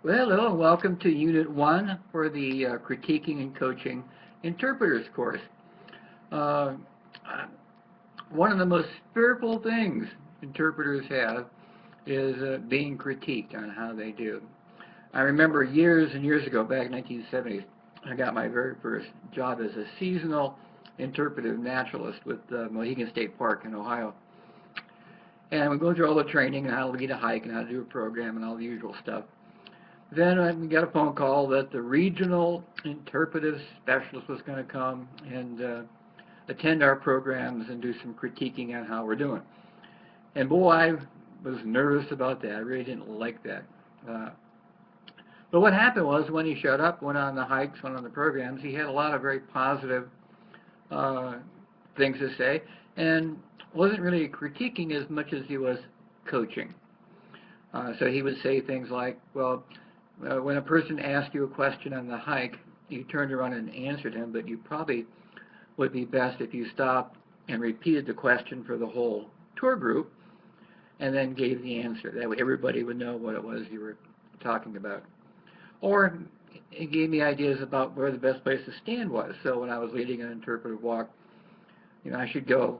Well, hello and welcome to Unit 1 for the Critiquing and Coaching Interpreters course. Uh, One of the most fearful things interpreters have is being critiqued on how they do. I remember years and years ago, back in the 1970s, I got my very first job as a seasonal interpretive naturalist with Mohegan State Park in Ohio. And we go through all the training and how to lead a hike and how to do a program and all the usual stuff. Then we got a phone call that the regional interpretive specialist was going to come and attend our programs and do some critiquing on how we're doing. And boy, I was nervous about that. I really didn't like that. But what happened was when he showed up, went on the hikes, went on the programs, he had a lot of very positive uh, things to say and wasn't really critiquing as much as he was coaching. So he would say things like, well, when a person asked you a question on the hike, you turned around and answered him, but you probably would be best if you stopped and repeated the question for the whole tour group and then gave the answer. That way everybody would know what it was you were talking about. Or it gave me ideas about where the best place to stand was. So when I was leading an interpretive walk, I should go,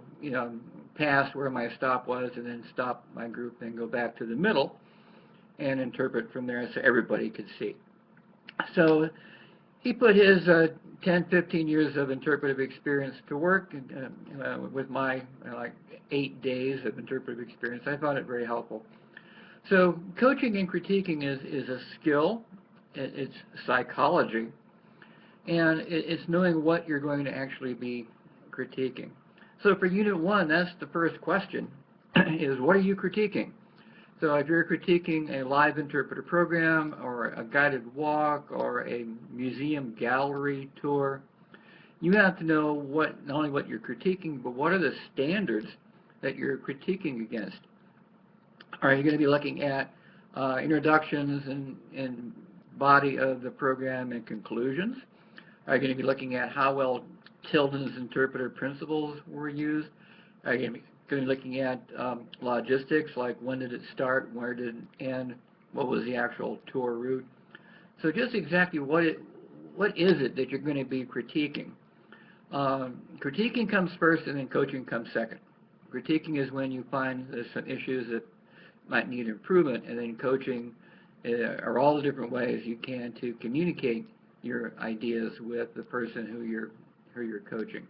past where my stop was and then stop my group, then go back to the middle and interpret from there so everybody could see. So he put his 10, 15 years of interpretive experience to work with my like 8 days of interpretive experience. I found it very helpful. So coaching and critiquing is a skill, it's psychology, and it's knowing what you're going to actually be critiquing. So for Unit 1, that's the first question, is what are you critiquing? So if you're critiquing a live interpreter program or a guided walk or a museum gallery tour, you have to know not only what you're critiquing, but what are the standards that you're critiquing against. Are you going to be looking at introductions and body of the program and conclusions? Are you going to be looking at how well Tilden's interpreter principles were used? Are you going to be looking at logistics, like when did it start, where did it end, what was the actual tour route? So just exactly what is it that you're going to be critiquing? Critiquing comes first and then coaching comes second. Critiquing is when you find there's some issues that might need improvement, and then coaching are all the different ways you can to communicate your ideas with the person who you're coaching.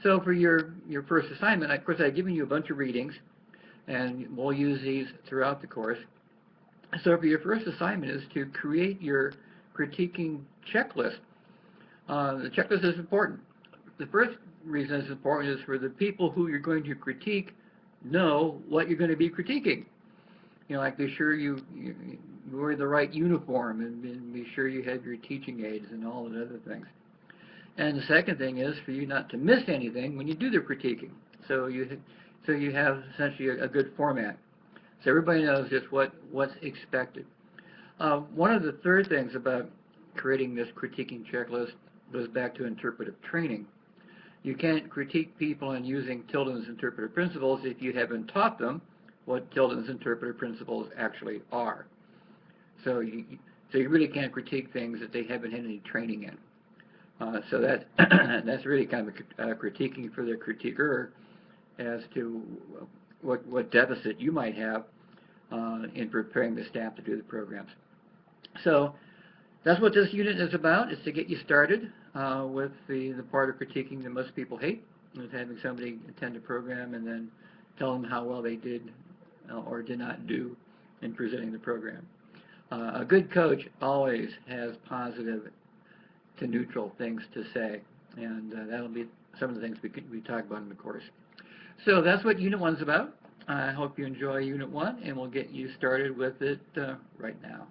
So for your first assignment, of course, I've given you a bunch of readings, and we'll use these throughout the course. So for your first assignment is to create your critiquing checklist. The checklist is important. The first reason it's important is for the people who you're going to critique know what you're going to be critiquing. Like be sure you wear the right uniform and be sure you have your teaching aids and all the other things. And the second thing is for you not to miss anything when you do the critiquing. So you have essentially a good format. So everybody knows just what's expected. One of the third things about creating this critiquing checklist goes back to interpretive training. You can't critique people on using Tilden's interpretive principles if you haven't taught them what Tilden's interpretive principles actually are. So you really can't critique things that they haven't had any training in. So that's really kind of critiquing for the critiquer as to what deficit you might have in preparing the staff to do the programs. So that's what this unit is about, is to get you started with the part of critiquing that most people hate, is having somebody attend a program and then tell them how well they did or did not do in presenting the program. A good coach always has positive to neutral things to say, and that'll be some of the things we talk about in the course. So that's what Unit 1 is about. I hope you enjoy Unit 1, and we'll get you started with it right now.